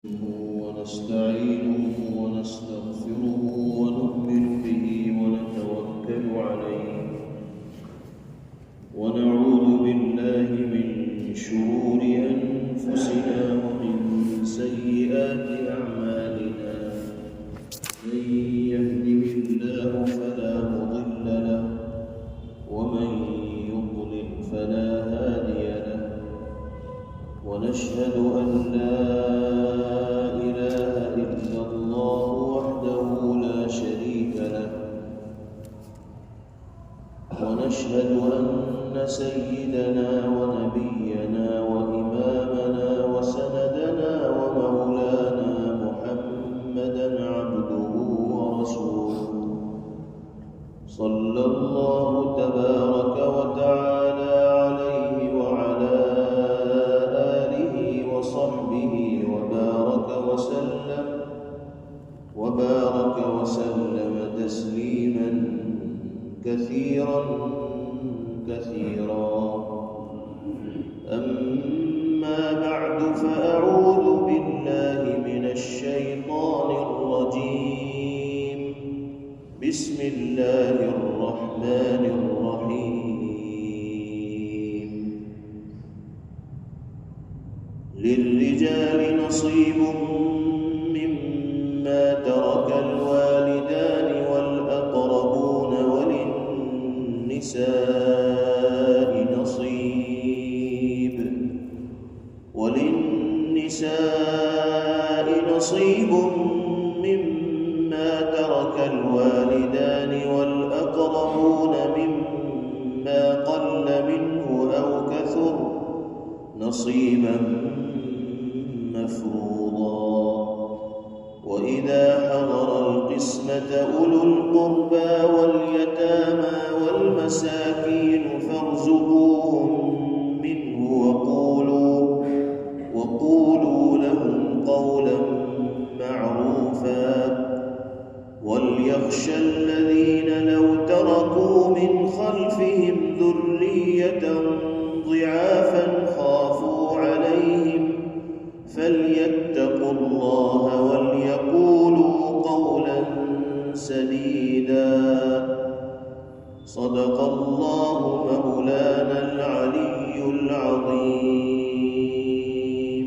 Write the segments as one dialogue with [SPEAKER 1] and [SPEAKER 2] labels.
[SPEAKER 1] ونستعينه ونستغفره ونؤمن به ونتوكل عليه ونعوذ بالله من شرور أنفسنا ومن سيئات أعمالنا. من يهده الله فلا مضل له ومن يضلل فلا هادي له. ونشهد أن لا إله إلا الله وحده لا شريك له. ونشهد أن سيدنا ونبينا وإمامنا وسندنا ومولانا محمدًا عبده ورسوله صلى الله تبارك وتعالى عليه وعلى آله وصحبه وبارك وسلم تسليما كثيرا. أما بعد، فأعوذ بالله من الشيطان الرجيم. بسم الله الرحمن الرحيم. للرجال نصيب مما ترك الوالدان والأقربون وللنساء نصيب مما ترك الوالدان والأقربون مما قل منه أو كثر نصيبا مفروضا. وإذا حضر القسمة أولو القربى واليتامى والمساكين فارزقوهم منه وقولوا لهم قولا معروفا. وليخشى الذين لو تركوا من خلفهم ذرية ضعافا خافوا عليهم فليتقوا الله وليقولوا قولا سديدا. صدق الله مولانا العلي العظيم.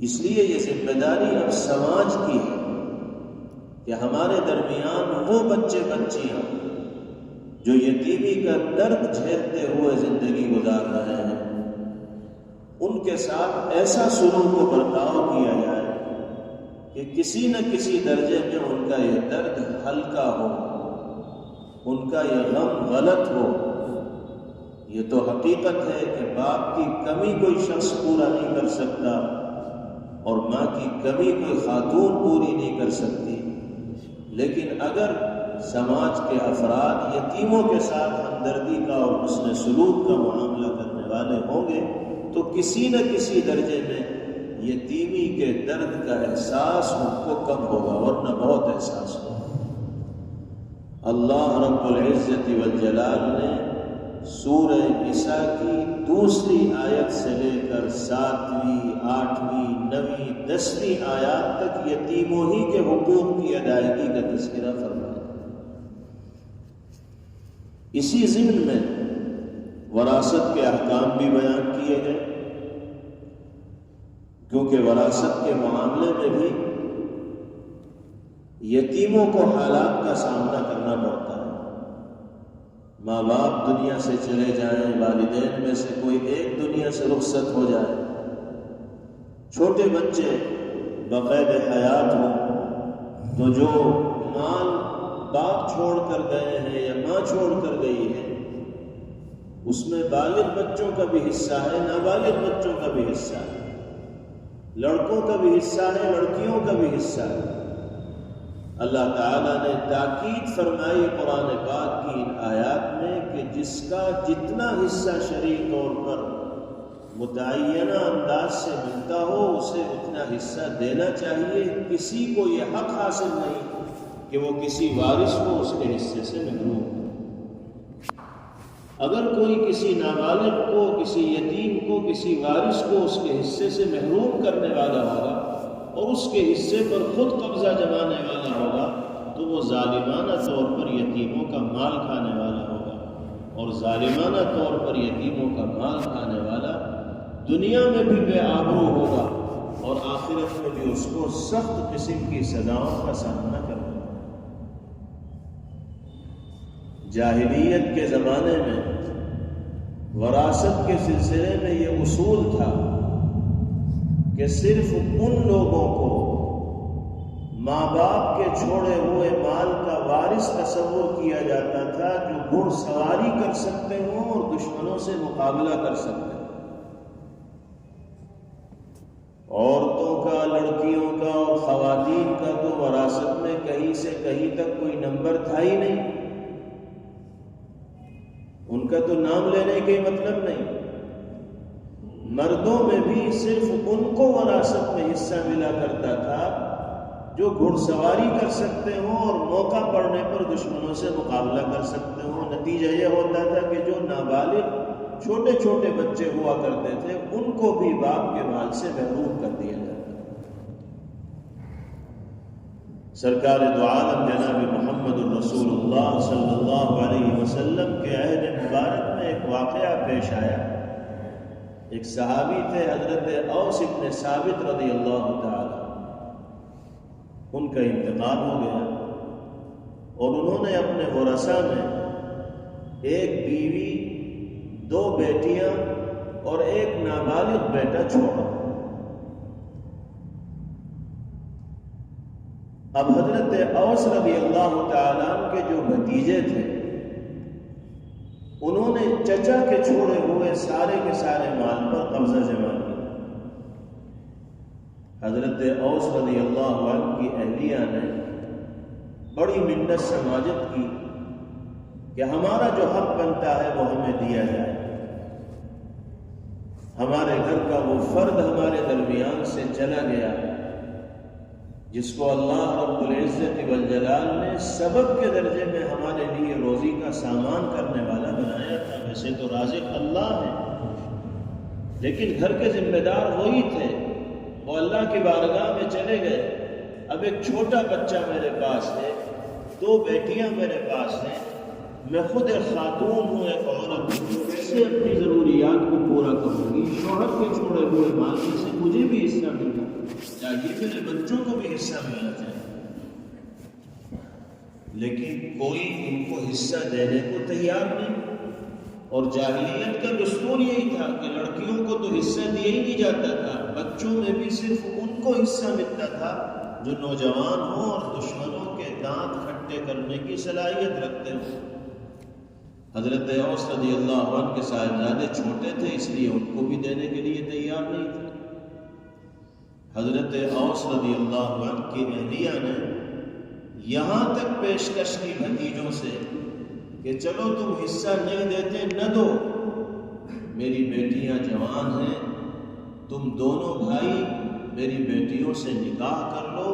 [SPEAKER 1] اس لیے یہ ذمہ داری اب سماج کی ہے کہ ہمارے درمیان وہ بچے بچیاں جو یتیمی کا درد جھیلتے ہوئے زندگی گزار رہے ہیں، ان کے ساتھ ایسا سلوک و برتاؤ کیا جائے کہ کسی نہ کسی درجے میں ان کا یہ درد ہلکا ہو، ان کا یہ غم غلط ہو۔ یہ تو حقیقت ہے کہ باپ کی کمی کوئی شخص پورا نہیں کر سکتا اور ماں کی کمی کوئی خاتون پوری نہیں کر سکتی، لیکن اگر سماج کے افراد یتیموں کے ساتھ ہمدردی کا اور حسن سلوک کا معاملہ کرنے والے ہوں گے تو کسی نہ کسی درجے میں یتیمی کے درد کا احساس ان کو کم ہوگا، ورنہ بہت احساس ہوگا۔ اللہ رب العزت والجلال نے سورہ نساء کی دوسری آیت سے لے کر 7ویں، 8ویں، 9ویں، 10ویں آیات تک یتیموں ہی کے حقوق کی ادائیگی کا تذکرہ فرمایا۔ اسی ضمن میں وراثت کے احکام بھی بیان کیے گئے، کیونکہ وراثت کے معاملے میں بھی یتیموں کو حالات کا سامنا کرنا پڑتا ہے۔ ماں باپ دنیا سے چلے جائیں، والدین میں سے کوئی ایک دنیا سے رخصت ہو جائے، چھوٹے بچے بقید حیات ہوں تو جو مال باپ چھوڑ کر گئے ہیں یا ماں چھوڑ کر گئی ہے اس میں بالغ بچوں کا بھی حصہ ہے، نابالغ بچوں کا بھی حصہ ہے، لڑکوں کا بھی حصہ ہے، لڑکیوں کا بھی حصہ ہے۔ اللہ تعالیٰ نے تاکید فرمائی قرآن پاک کی ان آیات میں کہ جس کا جتنا حصہ شرعی طور پر متعینہ انداز سے ملتا ہو اسے اتنا حصہ دینا چاہیے۔ کسی کو یہ حق حاصل نہیں کہ وہ کسی وارث کو اس کے حصے سے محروم کرے۔ اگر کوئی کسی نابالغ کو، کسی یتیم کو، کسی وارث کو اس کے حصے سے محروم کرنے والا ہوگا اور اس کے حصے پر خود قبضہ جمانے والا ہوگا تو وہ ظالمانہ طور پر یتیموں کا مال کھانے والا ہوگا، اور ظالمانہ طور پر یتیموں کا مال کھانے والا دنیا میں بھی بے آبرو ہوگا اور آخرت میں بھی اس کو سخت قسم کی سزاؤں کا سامنا کرنا۔ جاہلیت کے زمانے میں وراثت کے سلسلے میں یہ اصول تھا کہ صرف ان لوگوں کو ماں باپ کے چھوڑے ہوئے مال کا وارث تصور کیا جاتا تھا جو گھڑ سواری کر سکتے ہوں اور دشمنوں سے مقابلہ کر سکتے ہوں۔ عورتوں کا، لڑکیوں کا اور خواتین کا تو وراثت میں کہیں سے کہیں تک کوئی نمبر تھا ہی نہیں، ان کا تو نام لینے کا ہی مطلب نہیں۔ مردوں میں بھی صرف ان کو وراثت میں حصہ ملا کرتا تھا جو گھڑ سواری کر سکتے ہوں اور موقع پڑنے پر دشمنوں سے مقابلہ کر سکتے ہوں۔ نتیجہ یہ ہوتا تھا کہ جو نابالغ چھوٹے چھوٹے بچے ہوا کرتے تھے ان کو بھی باپ کے مال سے محروم کر دیا جاتا۔ سرکار دو عالم جناب محمد الرسول اللہ صلی اللہ علیہ وسلم کے عہد مبارک میں ایک واقعہ پیش آیا۔ ایک صحابی تھے حضرت اوس بن ثابت رضی اللہ تعالی، ان کا انتقال ہو گیا اور انہوں نے اپنے ورثاء میں ایک بیوی، 2 بیٹیاں اور ایک نابالغ بیٹا چھوڑا۔ اب حضرت اوس رضی اللہ تعالیٰ عنہ کے جو بھتیجے تھے انہوں نے چچا کے چھوڑے ہوئے سارے کے سارے مال پر قبضہ جما کیا۔ حضرت اوس رضی اللہ عنہ کی اہلیہ نے بڑی منت سماجت کی کہ ہمارا جو حق بنتا ہے وہ ہمیں دیا جائے، ہمارے گھر کا وہ فرد ہمارے درمیان سے چلا گیا جس کو اللہ رب العزت والجلال نے سبب کے درجے میں ہمارے لیے روزی کا سامان کرنے والا بنایا تھا۔ ویسے تو رازق اللہ ہے، لیکن گھر کے ذمہ دار وہی تھے، وہ اللہ کی بارگاہ میں چلے گئے۔ اب ایک چھوٹا بچہ میرے پاس ہے، 2 بیٹیاں میرے پاس ہیں، میں خود ایک خاتون ہوں، ایک عورت ہوں، کیسے اپنی ضروریات کو پورا کروں گی؟ شوہر کے چھوڑے ہوئے مال میں سے مجھے بھی حصہ ملنا چاہیے، میرے بچوں کو بھی حصہ ملنا چاہیے، لیکن کوئی ان کو حصہ دینے کو تیار نہیں۔ اور جاہلیت کا دستور یہی تھا کہ لڑکیوں کو تو حصہ دیا ہی نہیں جاتا تھا، بچوں میں بھی صرف ان کو حصہ ملتا تھا جو نوجوان ہوں اور دشمنوں کے دانت کھٹے کرنے کی صلاحیت رکھتے ہوں۔ حضرت اوس رضی اللہ عنہ کے صاحبزادے چھوٹے تھے، اس لیے ان کو بھی دینے کے لیے تیار نہیں تھے۔ حضرت اوس رضی اللہ عنہ کی اہلیہ نے یہاں تک پیشکش کی بھتیجوں سے کہ چلو تم حصہ نہیں دیتے نہ دو، میری بیٹیاں جوان ہیں، تم دونوں بھائی میری بیٹیوں سے نکاح کر لو،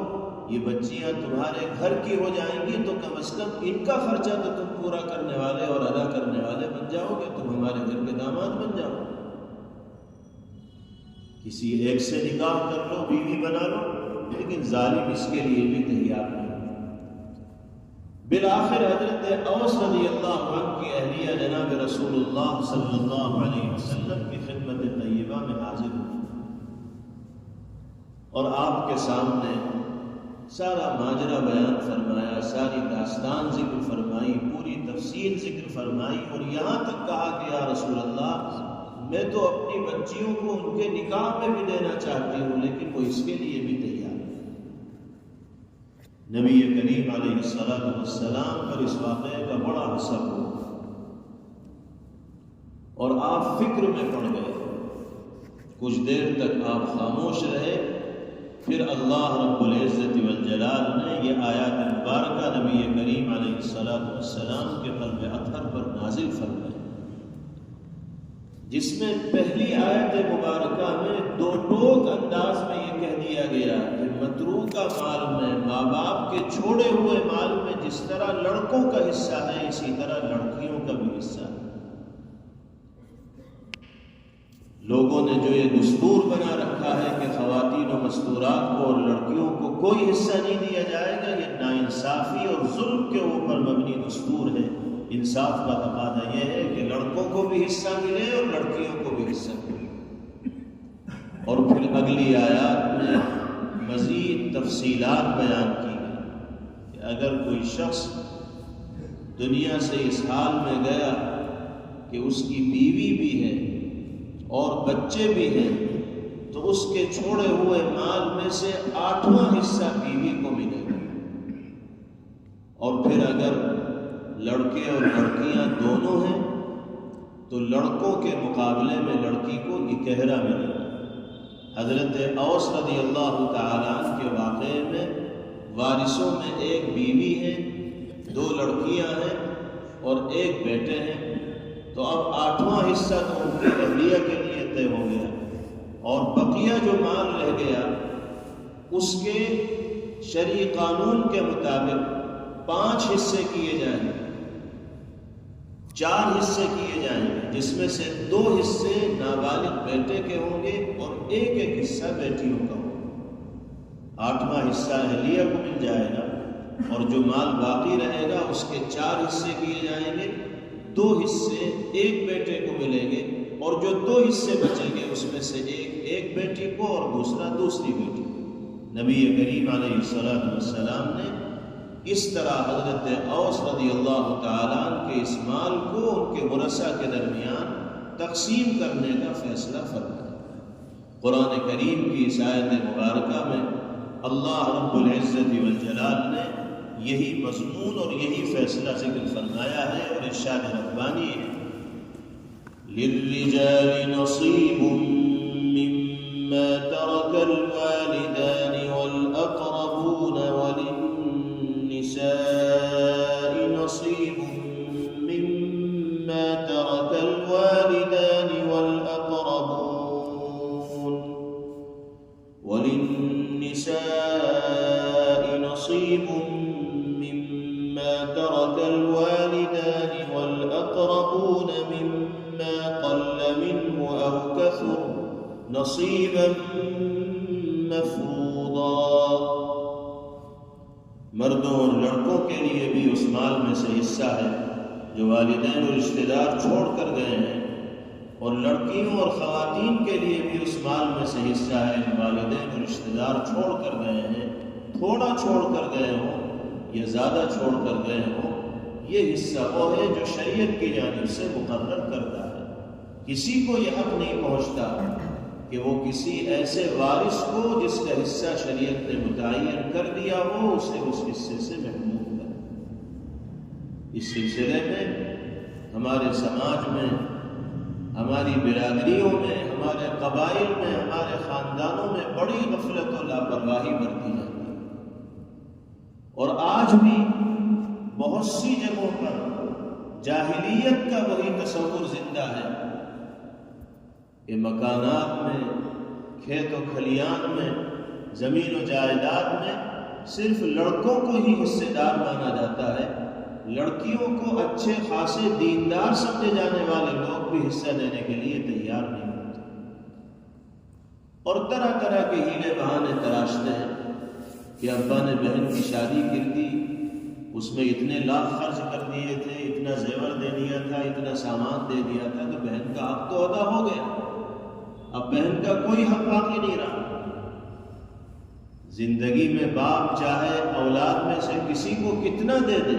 [SPEAKER 1] یہ بچیاں تمہارے گھر کی ہو جائیں گی تو کم از کم ان کا خرچہ تو تم پورا کرنے والے اور ادا کرنے والے بن جاؤ گے، تم ہمارے گھر کے داماد بن جاؤ، کسی ایک سے نکاح کر لو، بیوی بنا لو۔ لیکن ظالم اس کے لیے بھی تیار نہیں۔ بالآخر حضرت اوس رضی اللہ عنہ کی اہلیہ جناب رسول اللہ صلی اللہ علیہ وسلم کی خدمت طیبہ میں حاضر ہوئی اور آپ کے سامنے سارا ماجرا بیان فرمایا، ساری داستان ذکر فرمائی، پوری تفصیل ذکر فرمائی، اور یہاں تک کہا کہ یا رسول اللہ میں تو اپنی بچیوں کو ان کے نکاح میں بھی دینا چاہتی ہوں، لیکن وہ اس کے لیے بھی تیار ہے۔ نبی کریم علیہ السلام پر اس واقعے کا بڑا اثر ہوا اور آپ فکر میں پڑ گئے۔ کچھ دیر تک آپ خاموش رہے، پھر اللہ رب العزت والجلال نے یہ آیات مبارکہ نبی کریم علیہ السلام کے قلب اطہر پر نازل فرمائی، جس میں پہلی آیت مبارکہ میں دو ٹوک انداز میں یہ کہہ دیا گیا کہ متروکہ مال میں، ماں باپ کے چھوڑے ہوئے مال میں جس طرح لڑکوں کا حصہ ہے، اسی طرح لڑکیوں کا بھی حصہ ہے۔ لوگوں نے جو یہ دستور بنا رکھا ہے کہ خواتین و مستورات کو اور لڑکیوں کو کوئی حصہ نہیں دیا جائے گا، یہ ناانصافی اور ظلم کے اوپر مبنی دستور ہے۔ انصاف کا تقاضا یہ ہے کہ لڑکوں کو بھی حصہ ملے اور لڑکیوں کو بھی حصہ ملے۔ اور پھر اگلی آیات میں مزید تفصیلات بیان کی گئی کہ اگر کوئی شخص دنیا سے اس حال میں گیا کہ اس کی بیوی بھی ہے اور بچے بھی ہیں، تو اس کے چھوڑے ہوئے مال میں سے 8واں حصہ بیوی کو ملے گا، اور پھر اگر لڑکے اور لڑکیاں دونوں ہیں تو لڑکوں کے مقابلے میں لڑکی کو 11 ملے گا۔ حضرت اوس رضی اللہ تعالیٰ عنہ کے واقعے میں وارثوں میں ایک بیوی ہے، 2 لڑکیاں ہیں اور ایک بیٹے ہیں، تو اب 8واں حصہ تو ان کی اہلیہ کے لیے طے ہو گیا، اور بقیہ جو مال رہ گیا اس کے شرعی قانون کے مطابق 5 حصے کیے جائیں گے، 4 حصے کیے جائیں گے، جس میں سے 2 حصے نابالغ بیٹے کے ہوں گے اور ایک حصہ بیٹیوں کا ہوگا۔ 8واں حصہ اہلیہ کو مل جائے گا، اور جو مال باقی رہے گا اس کے 4 حصے کیے جائیں گے، 2 حصے ایک بیٹے کو ملیں گے، اور جو 2 حصے بچیں گے اس میں سے ایک بیٹی کو اور دوسرا دوسری بیٹی کو۔ نبی کریم علیہ السلام نے اس طرح حضرت اوس رضی اللہ تعالیٰ عنہ کے اس مال کو ان کے ورثاء کے درمیان تقسیم کرنے کا فیصلہ فرمایا۔ قرآن کریم کی اس آیت مبارکہ میں اللہ رب العزت والجلال نے یہی مضمون اور یہی فیصلہ ذکر فرمایا ہے، اور ارشاد ربانی ہے للرجال نصیب مما ترک الوالدان والاقربون وللنساء نصیب مما ترک الوالدان وللنساء نصيب مما ترك الوالدان والأقربون مما قل منه أو كثر نصيبا مفروضا۔ مردوں اور لڑکوں کے لیے بھی اس مال میں سے حصہ ہے جو والدین اور رشتہ دار چھوڑ کر گئے ہیں، اور لڑکیوں اور خواتین کے لیے بھی اس مال میں سے حصہ ہے۔ والدین اور رشتہ دار چھوڑ کر گئے ہیں، تھوڑا چھوڑ کر گئے ہوں یا زیادہ چھوڑ کر گئے ہوں، یہ حصہ وہ ہے جو شریعت کی جانب سے مقرر کرتا ہے۔ کسی کو یہ حق نہیں پہنچتا کہ وہ کسی ایسے وارث کو جس کا حصہ شریعت نے متعین کر دیا ہو اسے اس حصے سے محروم کرے۔ اس سلسلے میں ہمارے سماج میں، ہماری برادریوں میں، ہمارے قبائل میں، ہمارے خاندانوں میں بڑی غفلت و لاپرواہی برتی جاتی ہے، اور آج بھی بہت سی جگہوں پر جاہلیت کا وہی تصور زندہ ہے کہ مکانات میں، کھیت و کھلیان میں، زمین و جائیداد میں صرف لڑکوں کو ہی حصے دار مانا جاتا ہے، لڑکیوں کو اچھے خاصے دیندار سمجھے جانے والے لوگ بھی حصہ دینے کے لیے تیار نہیں ہوتے، اور طرح طرح کے ہیلے بہانے تراشتے ہیں کہ ابا نے بہن کی شادی کر دی، اس میں اتنے لاکھ خرچ کر دیے تھے، اتنا زیور دے دیا تھا، اتنا سامان دے دیا تھا، تو بہن کا حق تو ادا ہو گیا، اب بہن کا کوئی حق باقی نہیں رہا۔ زندگی میں باپ چاہے اولاد میں سے کسی کو کتنا دے دے،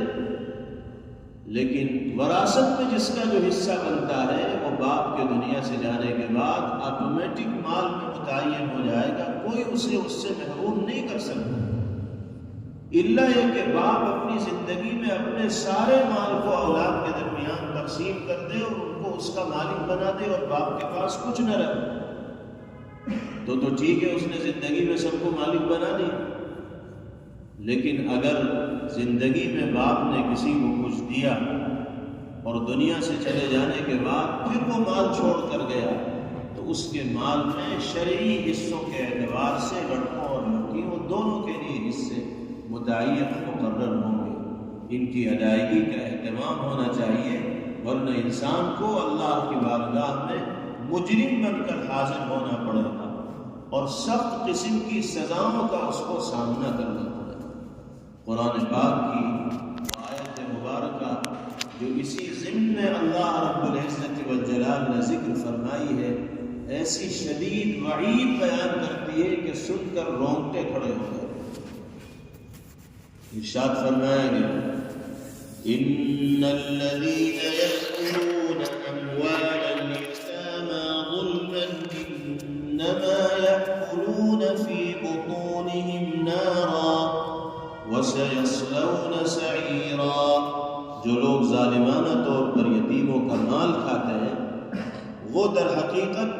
[SPEAKER 1] لیکن وراثت میں جس کا جو حصہ بنتا ہے وہ باپ کے دنیا سے جانے کے بعد آٹومیٹک مال میں متعین ہو جائے گا، کوئی اسے اس سے محروم نہیں کر سکتا، الا یہ کہ باپ اپنی زندگی میں اپنے سارے مال کو اولاد کے درمیان تقسیم کر دے اور ان کو اس کا مالک بنا دے اور باپ کے پاس کچھ نہ رہے، تو ٹھیک ہے، اس نے زندگی میں سب کو مالک بنا دیا۔ لیکن اگر زندگی میں باپ نے کسی کو کچھ دیا اور دنیا سے چلے جانے کے بعد پھر وہ مال چھوڑ کر گیا، تو اس کے مال میں شرعی حصوں کے اعتبار سے لڑکوں اور لڑکیوں دونوں کے لیے حصے متعین مقرر ہوں گے، ان کی ادائیگی کا اہتمام ہونا چاہیے، ورنہ انسان کو اللہ کی بارگاہ میں مجرم بن کر حاضر ہونا پڑے گا اور سخت قسم کی سزاؤں کا اس کو سامنا کرنا پڑے گا۔ قرآن پاک کی آیت مبارکہ جو اسی ضمن میں اللہ رب العزت والجلال نے ذکر فرمائی ہے، ایسی شدید وعید بیان کرتی ہے کہ سن کر رونگٹے کھڑے ہو گئے۔ ارشاد فرمایا گیا، ان الذين يأكلون اموال اليتامى ظلما انما يأكلون في بطونهم نارا وسيصلون سعيرا۔ جو لوگ ظالمانہ طور پر یتیموں کا مال کھاتے ہیں وہ در حقیقت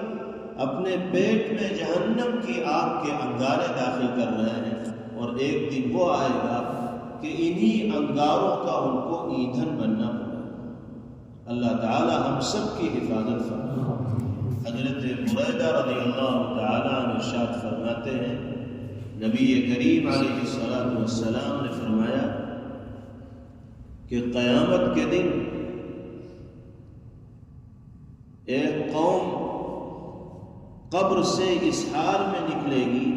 [SPEAKER 1] اپنے پیٹ میں جہنم کی آگ کے انگارے داخل کر رہے ہیں، اور ایک دن وہ آئے گا کہ انہی انگاروں کا ان کو ایندھن بننا پڑے گا۔ اللہ تعالی ہم سب کی حفاظت فرمائے۔ حضرت بریدہ رضی اللہ تعالی عنہ ارشاد فرماتے ہیں، نبی کریم علیہ السلام نے فرمایا کہ قیامت کے دن ایک قوم قبر سے اس حال میں نکلے گی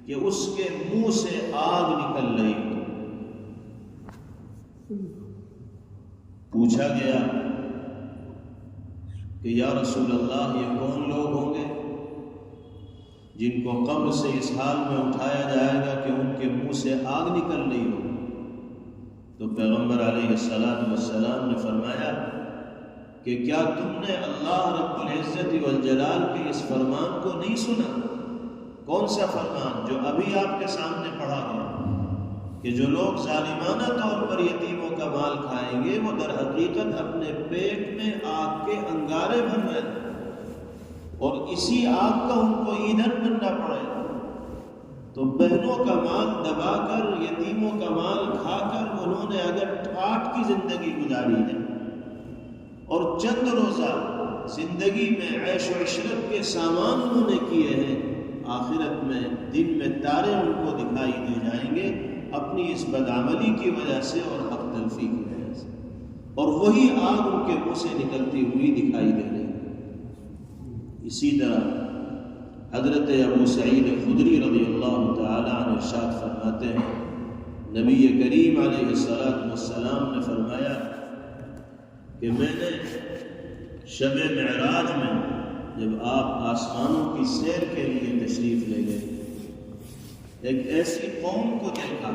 [SPEAKER 1] کہ اس کے منہ سے آگ نکل رہی ہو۔ پوچھا گیا کہ یا رسول اللہ، یہ کون لوگ ہوں گے جن کو قبر سے اس حال میں اٹھایا جائے گا کہ ان کے منہ سے آگ نکل رہی ہو؟ تو پیغمبر علیہ السلام نے فرمایا کہ کیا تم نے اللہ رب العزت والجلال کے اس فرمان کو نہیں سنا؟ کون سا فرمان؟ جو ابھی آپ کے سامنے پڑھا گیا کہ جو لوگ ظالمانہ طور پر یتیموں کا مال کھائیں گے وہ در حقیقت اپنے پیٹ میں آگ کے انگارے بن رہے ہیں، اور اسی آگ کا ان کو ایندھن بننا پڑے گا۔ تو بہنوں کا مال دبا کر، یتیموں کا مال کھا کر انہوں نے اگر ٹھاٹ کی زندگی گزاری ہے اور چند روزہ زندگی میں عیش و عشرت کے سامان انہوں نے کیے ہیں، آخرت میں دن میں تارے ان کو دکھائی دے جائیں گے اپنی اس بدعملی کی وجہ سے اور حق تلفی کی وجہ سے، اور وہی آگ ان کے منہ سے نکلتی ہوئی دکھائی دے رہی ہے۔ اسی طرح حضرت ابو سعید خدری رضی اللہ تعالی عنہ ارشاد فرماتے ہیں، نبی کریم علیہ السلام نے فرمایا کہ میں نے شب معراج میں جب آپ آسمانوں کی سیر کے لیے تشریف لے گئے، ایک ایسی قوم کو دیکھا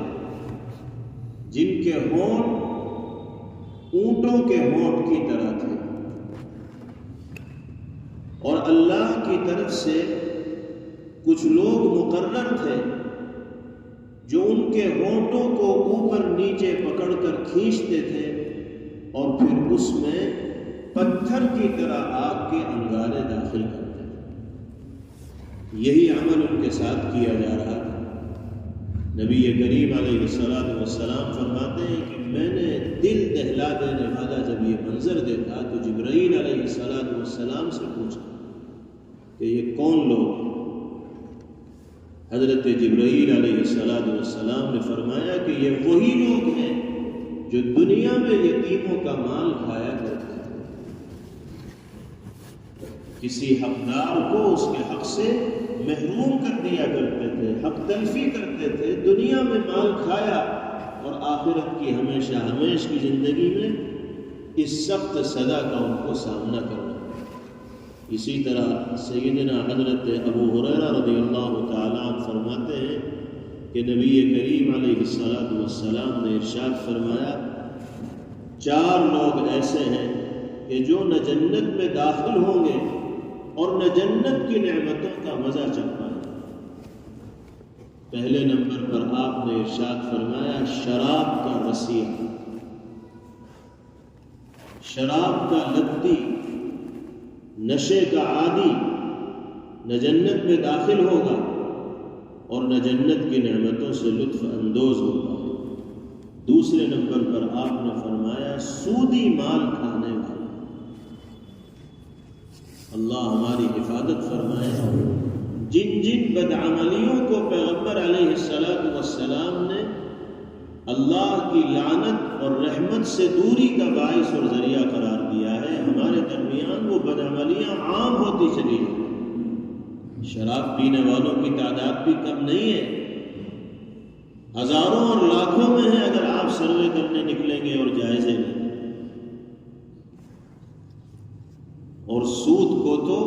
[SPEAKER 1] جن کے ہونٹ اونٹوں کے ہونٹ کی طرح تھے، اور اللہ کی طرف سے کچھ لوگ مقرر تھے جو ان کے ہونٹوں کو اوپر نیچے پکڑ کر کھینچتے تھے اور پھر اس میں پتھر کی طرح آگ کے انگارے داخل کرتے تھے۔ یہی عمل ان کے ساتھ کیا جا رہا تھا۔ نبی کریم علیہ السلام فرماتے ہیں کہ میں نے دل دہلا دینے والا جب یہ منظر دیکھا تو جبرائیل علیہ السلام سے پوچھا کہ یہ کون لوگ ہیں؟ حضرت جبرائیل علیہ السلام نے فرمایا کہ یہ وہی لوگ ہیں جو دنیا میں یتیموں کا مال کھایا کرتے تھے، کسی حقدار کو اس کے حق سے محروم کر دیا کرتے تھے، حق تلفی کرتے تھے، دنیا میں مال کھایا اور آخرت کی ہمیشہ ہمیش کی زندگی میں اس سخت سزا کا ان کو سامنا کرنا۔ اسی طرح سیدنا حضرت ابو ہریرہ رضی اللہ تعالیٰ عنہ فرماتے ہیں کہ نبی کریم علیہ السلام نے ارشاد فرمایا، 4 لوگ ایسے ہیں کہ جو نہ جنت میں داخل ہوں گے اور نہ جنت کی نعمتوں کا مزہ چکھ پائیں گے۔ پہلے نمبر پر آپ نے ارشاد فرمایا شراب کا رسیہ، شراب کا لتی، نشے کا عادی نہ جنت میں داخل ہوگا اور نہ جنت کی نعمتوں سے لطف اندوز ہوگا۔ دوسرے نمبر پر آپ نے فرمایا سودی مال کھانے والا۔ اللہ ہماری حفاظت فرمائے۔ جن جن بدعملیوں کو پیغمبر علیہ السلام نے اللہ کی لعنت اور رحمت سے دوری کا باعث اور ذریعہ قرار دیا ہے، ہمارے درمیان وہ بدعملیاں عام ہوتی چلی ہیں۔ شراب پینے والوں کی تعداد بھی کم نہیں ہے، ہزاروں اور لاکھوں میں ہے اگر آپ سروے کرنے نکلیں گے اور جائزے لیں۔ اور سود کو تو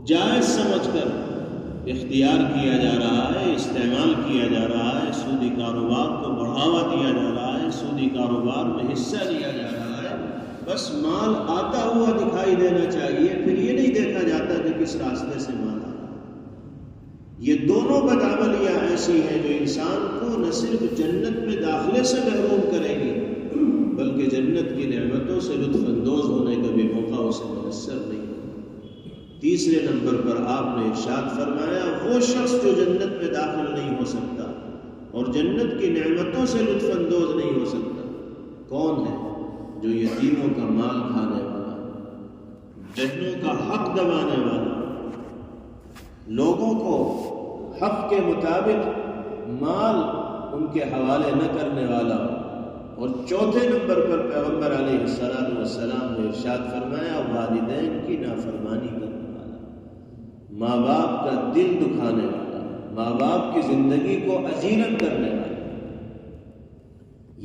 [SPEAKER 1] جائز سمجھ کر اختیار کیا جا رہا ہے، استعمال کیا جا رہا ہے، سودی کاروبار کو بڑھاوا دیا جا رہا ہے، سودی کاروبار میں حصہ لیا جا رہا ہے۔ بس مال آتا ہوا دکھائی دینا چاہیے، پھر یہ نہیں دیکھا جاتا کہ کس راستے سے مال آ رہا ہے۔ یہ دونوں بدعملیاں ایسی ہیں جو انسان کو نہ صرف جنت میں داخلے سے محروم کریں گی بلکہ جنت کی نعمتوں سے لطف اندوز ہونے کا بھی موقع اسے میسر نہیں ہوگا۔ تیسرے نمبر پر آپ نے ارشاد فرمایا وہ شخص جو جنت میں داخل نہیں ہو سکتا اور جنت کی نعمتوں سے لطف اندوز نہیں ہو سکتا، کون ہے؟ جو یتیموں کا مال کھانے والا، بہنوں کا حق دبانے والا، لوگوں کو حق کے مطابق مال ان کے حوالے نہ کرنے والا۔ اور چوتھے نمبر پر پیغمبر علیہ السلام نے ارشاد فرمایا والدین کی نافرمانی کرنے والا، ماں باپ کا دل دکھانے والا، ماں باپ کی زندگی کو اجیرن کرنے والا۔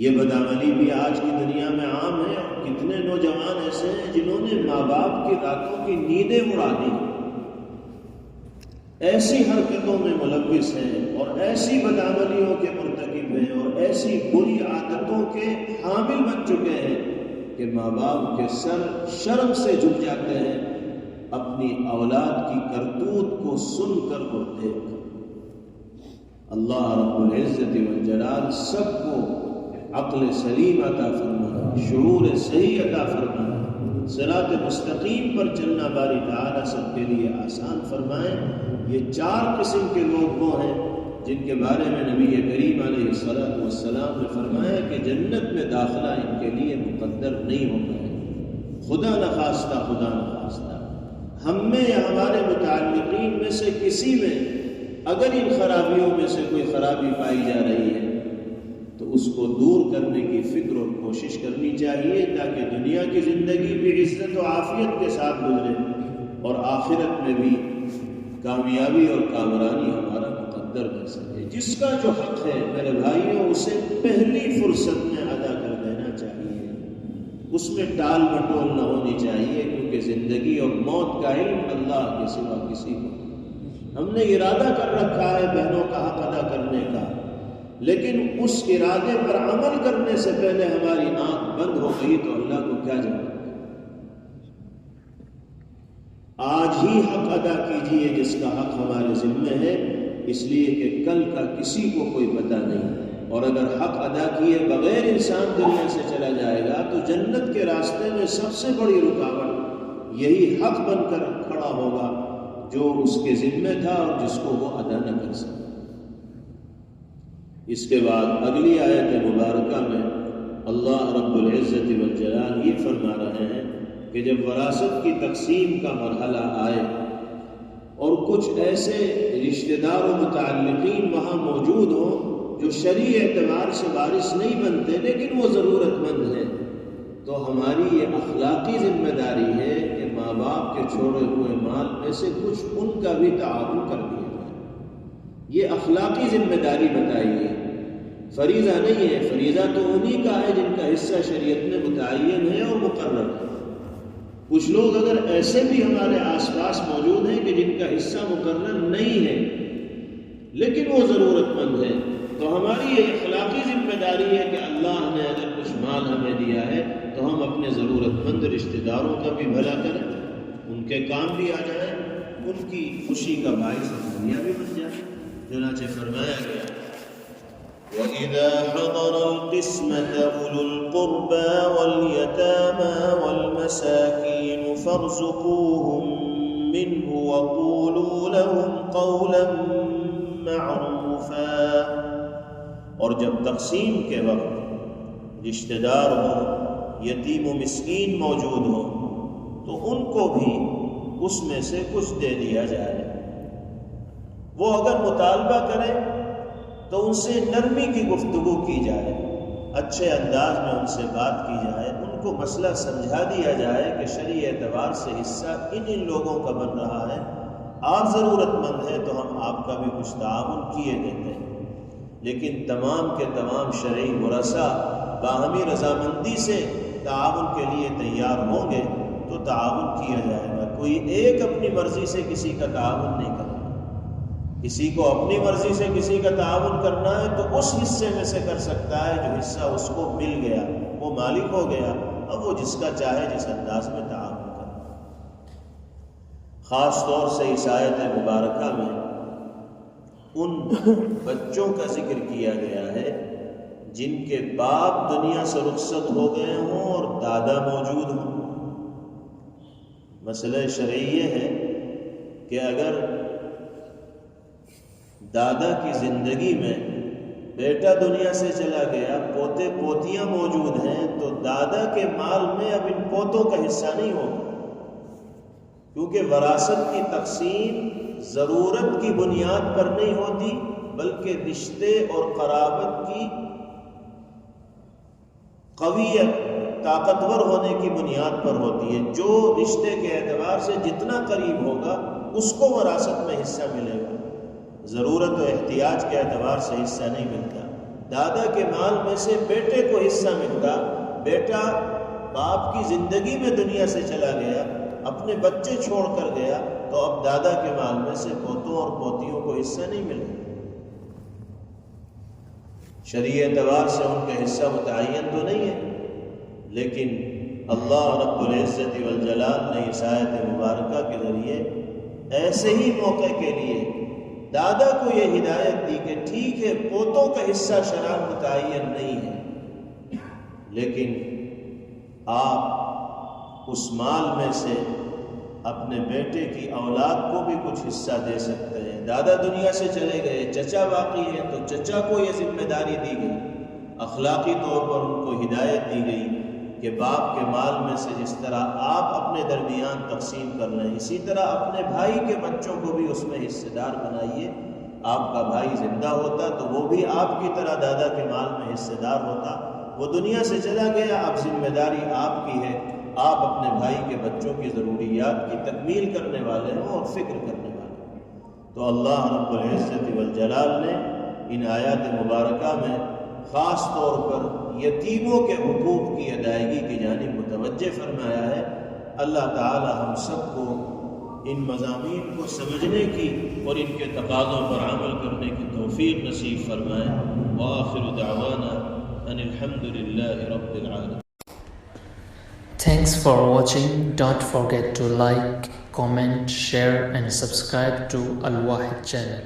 [SPEAKER 1] یہ بدعملی بھی آج کی دنیا میں عام ہے، اور کتنے نوجوان ایسے ہیں جنہوں نے ماں باپ کی راتوں کی نیندیں اڑا دی، ایسی حرکتوں میں ملوث ہیں اور ایسی بدعملیوں کے مرتکب ہیں اور ایسی بری عادتوں کے حامل بن چکے ہیں کہ ماں باپ کے سر شرم سے جھک جاتے ہیں اپنی اولاد کی کرتوت کو سن کر اور دیکھ کر۔ اللہ رب العزت والجلال سب کو عقل سلیم عطا فرمائے، شعور صحیح عطا فرمائے، صراط مستقیم پر چلنا باری تعالیٰ سب کے لیے آسان فرمائے۔ یہ 4 قسم کے لوگ وہ ہیں جن کے بارے میں نبی کریم علیہ السلام نے فرمایا کہ جنت میں داخلہ ان کے لیے مقدر نہیں ہوتا ہے، خدا نخواستہ، خدا نخواستہ ہم میں یا ہمارے متعلقین میں سے کسی میں اگر ان خرابیوں میں سے کوئی خرابی پائی جا رہی ہے تو اس کو دور کرنے کی فکر اور کوشش کرنی چاہیے تاکہ دنیا کی زندگی بھی عزت و عافیت کے ساتھ گزرے اور آخرت میں بھی کامیابی اور کامرانی ہمارا مقدر کر سکے۔ جس کا جو حق ہے میرے بھائیوں اسے پہلی فرصت میں ادا کر دینا چاہیے، اس میں ٹال مٹول نہ ہونی چاہیے، کیونکہ کہ زندگی اور موت کا علم اللہ کے سوا کسی کو. ہم نے ارادہ کر رکھا ہے بہنوں کا حق ادا کرنے کا، لیکن اس ارادے پر عمل کرنے سے پہلے ہماری آنکھ بند ہو گئی تو اللہ کو کیا جواب؟ آج ہی حق ادا کیجئے جس کا حق ہمارے ذمہ ہے، اس لیے کہ کل کا کسی کو کوئی پتہ نہیں. اور اگر حق ادا کیے بغیر انسان دنیا سے چلا جائے گا تو جنت کے راستے میں سب سے بڑی رکاوٹ یہی حق بن کر کھڑا ہوگا جو اس کے ذمہ تھا اور جس کو وہ ادا نہ کر سکا. اس کے بعد اگلی آیت مبارکہ میں اللہ رب العزت والجلال یہ فرما رہے ہیں کہ جب وراثت کی تقسیم کا مرحلہ آئے اور کچھ ایسے رشتہ دار و متعلقین وہاں موجود ہوں جو شرعی اعتبار سے وارث نہیں بنتے لیکن وہ ضرورت مند ہیں، تو ہماری یہ اخلاقی ذمہ داری ہے کہ ماں باپ کے چھوڑے ہوئے مال میں سے کچھ ان کا بھی تعاون کر دیا جائے. یہ اخلاقی ذمہ داری بتائیے، فریضہ نہیں ہے. فریضہ تو انہی کا ہے جن کا حصہ شریعت میں متعین ہے اور مقرر ہے. کچھ لوگ اگر ایسے بھی ہمارے آس پاس موجود ہیں کہ جن کا حصہ مقرر نہیں ہے لیکن وہ ضرورت مند ہے، تو ہماری یہ اخلاقی ذمہ داری ہے کہ اللہ نے اگر کچھ مال ہمیں دیا ہے تو ہم اپنے ضرورت مند رشتہ داروں کا بھی بھلا کریں، ان کے کام بھی آ جائیں، ان کی خوشی کا باعث دنیا بھی بن جائے. چنانچہ فرمایا گیا وَإِذَا حَضَرَ الْقِسْمَةَ أُولُو الْقُرْبَى وَالْيَتَامَى وَالْمَسَاكِينُ فَارْزُقُوهُم مِّنْهُ وَقُولُوا لَهُمْ قَوْلًا مَّعْرُوفًا. اور جب تقسیم کے وقت رشتہ دار ہوں، یتیم و مسکین موجود ہوں تو ان کو بھی اس میں سے کچھ دے دیا جائے. وہ اگر مطالبہ کریں تو ان سے نرمی کی گفتگو کی جائے، اچھے انداز میں ان سے بات کی جائے، ان کو مسئلہ سمجھا دیا جائے کہ شرعی اعتبار سے حصہ ان لوگوں کا بن رہا ہے، آپ ضرورت مند ہیں تو ہم آپ کا بھی کچھ تعاون کیے دیتے ہیں. لیکن تمام کے تمام شرعی ورثاء باہمی رضامندی سے تعاون کے لیے تیار ہوں گے تو تعاون کیا جائے گا. کوئی ایک اپنی مرضی سے کسی کا تعاون نہیں کرے. کسی کو اپنی مرضی سے کسی کا تعاون کرنا ہے تو اس حصے میں سے کر سکتا ہے جو حصہ اس کو مل گیا، وہ مالک ہو گیا، اب وہ جس کا چاہے جس انداز میں تعاون کرے. خاص طور سے اس آیت مبارکہ میں ان بچوں کا ذکر کیا گیا ہے جن کے باپ دنیا سے رخصت ہو گئے ہوں اور دادا موجود ہوں. مسئلہ شرعی یہ ہے کہ اگر دادا کی زندگی میں بیٹا دنیا سے چلا گیا، پوتے پوتیاں موجود ہیں، تو دادا کے مال میں اب ان پوتوں کا حصہ نہیں ہوگا، کیونکہ وراثت کی تقسیم ضرورت کی بنیاد پر نہیں ہوتی بلکہ رشتے اور قرابت کی قویت، طاقتور ہونے کی بنیاد پر ہوتی ہے. جو رشتے کے اعتبار سے جتنا قریب ہوگا اس کو وراثت میں حصہ ملے گا، ضرورت و احتیاج کے اعتبار سے حصہ نہیں ملتا. دادا کے مال میں سے بیٹے کو حصہ ملتا. بیٹا باپ کی زندگی میں دنیا سے چلا گیا، اپنے بچے چھوڑ کر گیا، تو اب دادا کے مال میں سے پوتوں اور پوتیوں کو حصہ نہیں ملے. شرعی اعتبار سے ان کا حصہ متعین تو نہیں ہے، لیکن اللہ رب العزت والجلال نے اس آیت مبارکہ کے ذریعے ایسے ہی موقع کے لیے دادا کو یہ ہدایت دی کہ ٹھیک ہے پوتوں کا حصہ شرعاً متعین نہیں ہے، لیکن آپ اس مال میں سے اپنے بیٹے کی اولاد کو بھی کچھ حصہ دے سکتے ہیں. دادا دنیا سے چلے گئے، چچا باقی ہے تو چچا کو یہ ذمہ داری دی گئی. اخلاقی طور پر ان کو ہدایت دی گئی کہ باپ کے مال میں سے جس طرح آپ اپنے درمیان تقسیم کر رہے ہیں، اسی طرح اپنے بھائی کے بچوں کو بھی اس میں حصے دار بنائیے. آپ کا بھائی زندہ ہوتا تو وہ بھی آپ کی طرح دادا کے مال میں حصے دار ہوتا. وہ دنیا سے چلا گیا، اب ذمہ داری آپ کی ہے، آپ اپنے بھائی کے بچوں کی ضروریات کی تکمیل کرنے والے ہوں اور فکر کرنے والے ہوں. تو اللہ رب العزت والجلال نے ان آیات مبارکہ میں خاص طور پر یتیموں کے حقوق کی ادائیگی کی جانب متوجہ فرمایا ہے اللہ تعالی ہم سب کو ان مضامین کو سمجھنے کی اور ان کے تقاضوں پر عمل کرنے کی توفیق نصیب فرمائے. وآخر دعوانا ان الحمد للہ رب العالمین.
[SPEAKER 2] Thanks for watching. Don't forget to like, comment, share and subscribe to Al Wahid channel.